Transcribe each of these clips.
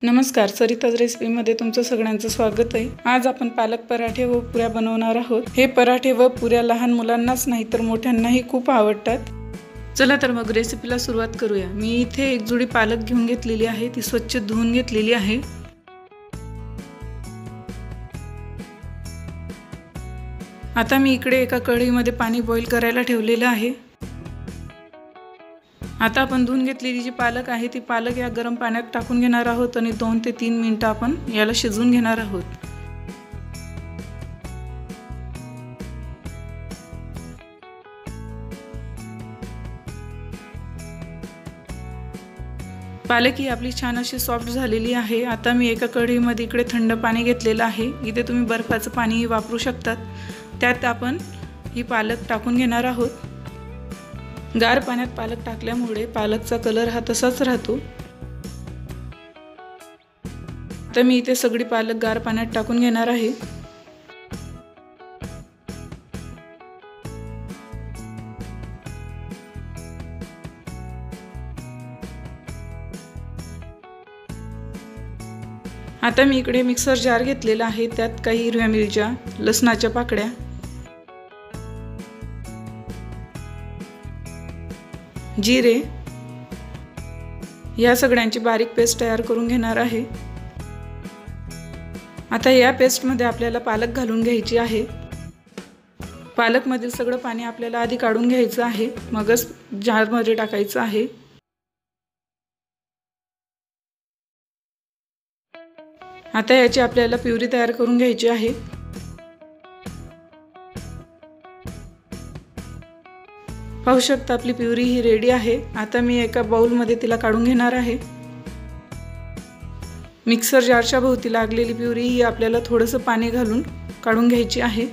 नमस्कार, सरिताज रेसिपीमध्ये तुमचं सगळ्यांचं स्वागत आहे। आज आपण पालक पराठे व पुऱ्या बनवणार आहोत। हे पराठे व पुऱ्या लहान मुलांनाच नाही तर मोठ्यांनाही खूप आवडतात। चला तर मग रेसिपीला सुरुवात करूया। मी इथे एक जुडी पालक घेऊन घेतलेली आहे, ती स्वच्छ धुवून घेतलेली आहे। आता मी इकडे एका कढईमध्ये पाणी बॉईल करायला ठेवलेले आहे। आता आपण धुवून घेतलेली जी पालक आहे ती पालक या गरम पाण्यात टाकून घेणार आहोत आणि 2 ते 3 मिनिटे आपण याला शिजवून घेणार आहोत। पालक ही आपली छान अशी सॉफ्ट झालेली आहे। आता मी एका कढईमध्ये इकडे थंड पाणी घेतलेलं आहे। इथे तुम्ही बर्फाचं पाणी वापरू शकतात। त्यात आपण ही पालक टाकून घेणार आहोत। गार पाण्यात पालक टाकल्यामुळे पालकचा कलर हा तसाच राहतो। आता मी इथे सगळी पालक गार पाण्यात टाकून घेणार आहे। आता मी इकडे मिक्सर जार घेतलेला आहे, त्यात काही हिरव्या मिरच्या, लसणाच्या पाकळ्या, जिरे या सगळ्यांची बारीक पेस्ट तयार करून घेणार आहे। आता या पेस्ट मध्ये आपल्याला पालक घालून घ्यायची आहे। पालक मधील सगळं पाणी आपल्याला आधी काढून घ्यायचं आहे, मगच जार मध्ये टाकायचं आहे। आता याची आपल्याला प्युरी तयार करून घ्यायची आहे। पाहू शकता आपली प्युरी ही रेडी आहे। आता मी एका बाउल मध्ये तिला काढून घेणार आहे। मिक्सर जारच्या भोवती लागलेली प्युरी ही आपल्याला थोडंसं पाणी घालून काढून घ्यायची आहे।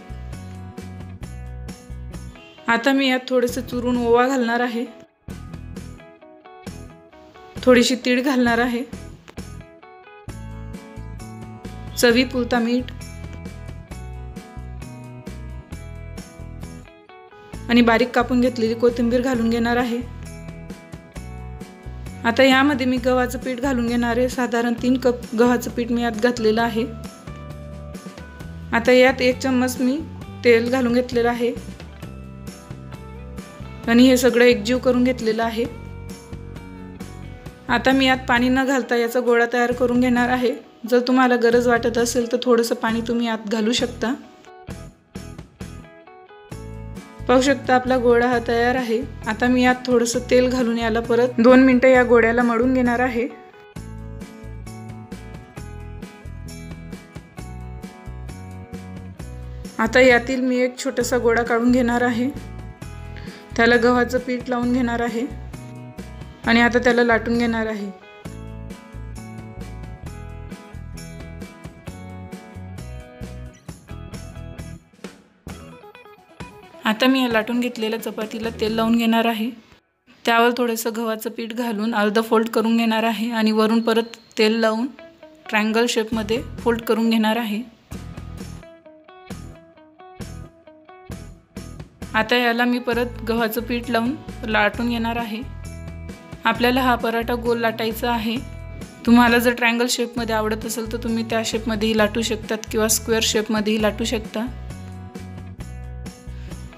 आता मी यात थोडेसे चुरून ओवा घालणार आहे, थोडीशी तीळ घालणार आहे, चवीपुरता मीठ आणि बारीक कापून घेतलेली कोथिंबीर घालून घेणार आहे। आता यामध्ये मी गव्हाचं पीठ घालून घेणार आहे। साधारण 3 कप गव्हाचं पीठ मी यात घातलेलं आहे। आता यात 1 चम्मच मी तेल घालून घेतलेलं आहे आणि हे सगळं एकजीव करून घेतलेलं आहे। आता मी यात पाणी न घालता याचा गोळा तयार करून घेणार आहे। जर तुम्हाला गरज वाटत असेल तर थोडंसं पाणी तुम्ही यात घालू शकता। पाहू शकता आपला गोळा हा तयार आहे। आता मी यात थोडंसं तेल घालून याला परत 2 मिनिटे या गोळ्याला मळून घेणार आहे। आता यातील मी एक छोटासा गोळा काढून घेणार आहे, त्याला गव्हाचं पीठ लावून घेणार आहे आणि आता त्याला लाटून घेणार आहे। आता मी या लाटून घेतलेल्या चपातीला तेल लावून घेणार आहे, त्यावर थोडंसं गव्हाचं पीठ घालून अर्धा फोल्ड करून घेणार आहे आणि वरून परत तेल लावून ट्रायंगल शेपमध्ये फोल्ड करून घेणार आहे। आता याला मी परत गव्हाचं पीठ लावून लाटून घेणार आहे। आपल्याला हा पराठा गोल लाटायचा आहे। तुम्हाला जर ट्रायंगल शेपमध्ये आवडत असेल तर तुम्ही त्या शेपमध्येही लाटू शकतात किंवा स्क्वेअर शेपमध्येही लाटू शकता।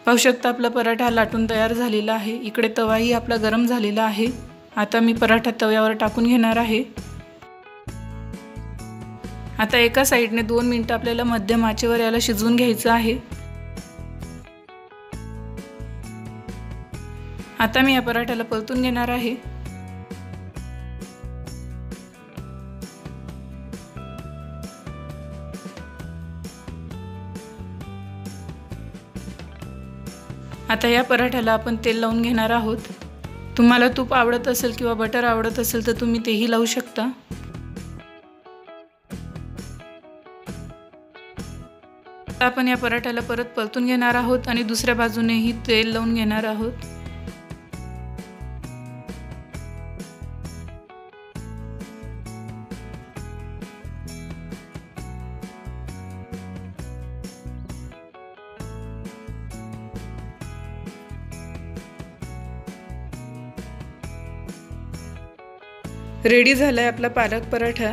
पाहू शकता आपला पराठा लाटून तयार झालेला आहे। इकडे तवाही आपला गरम झालेला आहे। आता मी पराठा तव्यावर टाकून घेणार आहे। आता एका साइडने 2 मिनिटे आपल्याला मध्यम आचेवर याला शिजवून घ्यायचं आहे। आता मी या पराठ्याला परतून घेणार आहे। आता या पराठ्याला आपण तेल लावून घेणार आहोत। तुम्हाला तूप आवडत असेल किंवा बटर आवडत असेल तर तुम्ही तेही लावू शकता। आता आपण या पराठ्याला परत परतून घेणार आहोत आणि दुसऱ्या बाजूनेही तेल लावून घेणार आहोत। रेडी झालाय आपला पालक पराठा।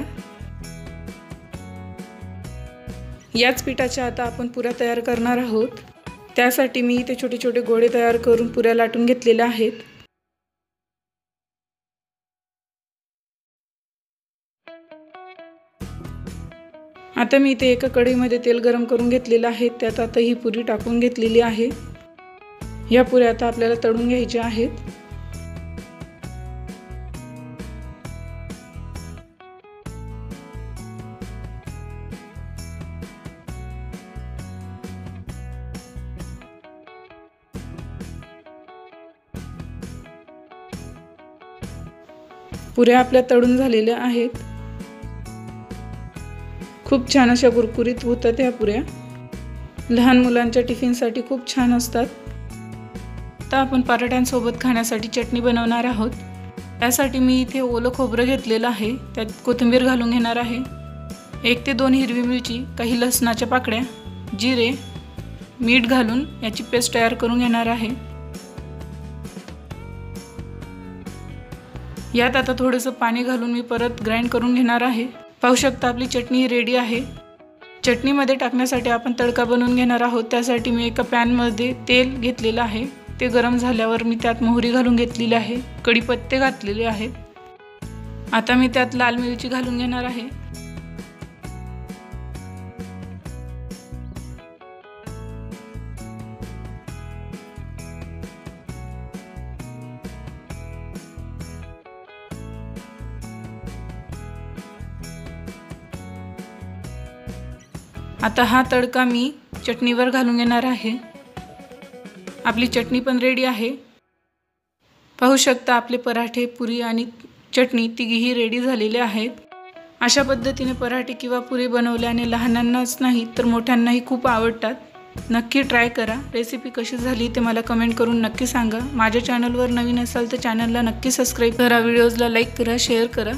याच पिठाच्या आता आपण पुऱ्या तयार करणार आहोत। त्यासाठी मी इथे छोटे छोटे गोळे तयार करून पुऱ्या लाटून घेतलेल्या आहेत। आता मी इथे एका कढईमध्ये तेल गरम करून घेतलेलं आहे। त्यात आता ही पुरी टाकून घेतलेली आहे। या पुऱ्या आता आपल्याला तळून घ्यायच्या आहेत। पुऱ्या आपल्या तळून झालेल्या आहेत। खूप छान अशा कुरकुरीत होतात या पुऱ्या। लहान मुलांच्या टिफिनसाठी खूप छान असतात। आता आपण पराठ्यांसोबत खाण्यासाठी चटणी बनवणार आहोत। त्यासाठी मी इथे ओलं खोबरं घेतलेलं आहे। त्यात कोथिंबीर घालून घेणार आहे। 1 ते 2 हिरवी मिरची, काही लसणाच्या पाकळ्या, जिरे, मीठ घालून याची पेस्ट तयार करून घेणार आहे। यात आता थोडंसं पाणी घालून मी परत ग्राइंड करून घेणार आहे। पाहू शकता आपली चटणी रेडी आहे। चटणीमध्ये टाकण्यासाठी आपण तडका बनवून घेणार आहोत। त्यासाठी मी एका पॅनमध्ये तेल घेतलेलं आहे। ते गरम झाल्यावर मी त्यात मोहरी घालून घेतलेली आहे, कढीपत्ते घातलेले आहेत। आता मी त्यात लाल मिरची घालून घेणार आहे। आता हा तडका मी चटणीवर घालून घेणार आहे। आपली चटणी पण रेडी आहे। पाहू शकता आपले पराठे, पुरी आणि चटणी तिघीही रेडी झालेले आहेत। अशा पद्धतीने पराठे किंवा पुरी बनवल्याने लहानांनाच नाही तर मोठ्यांनाही खूप आवडतात। नक्की ट्राय करा। रेसिपी कशी झाली ते मला कमेंट करून नक्की सांगा। माझ्या चॅनलवर नवीन असाल तर चॅनलला नक्की सबस्क्राइब करा, व्हिडिओजला लाईक करा, शेअर करा।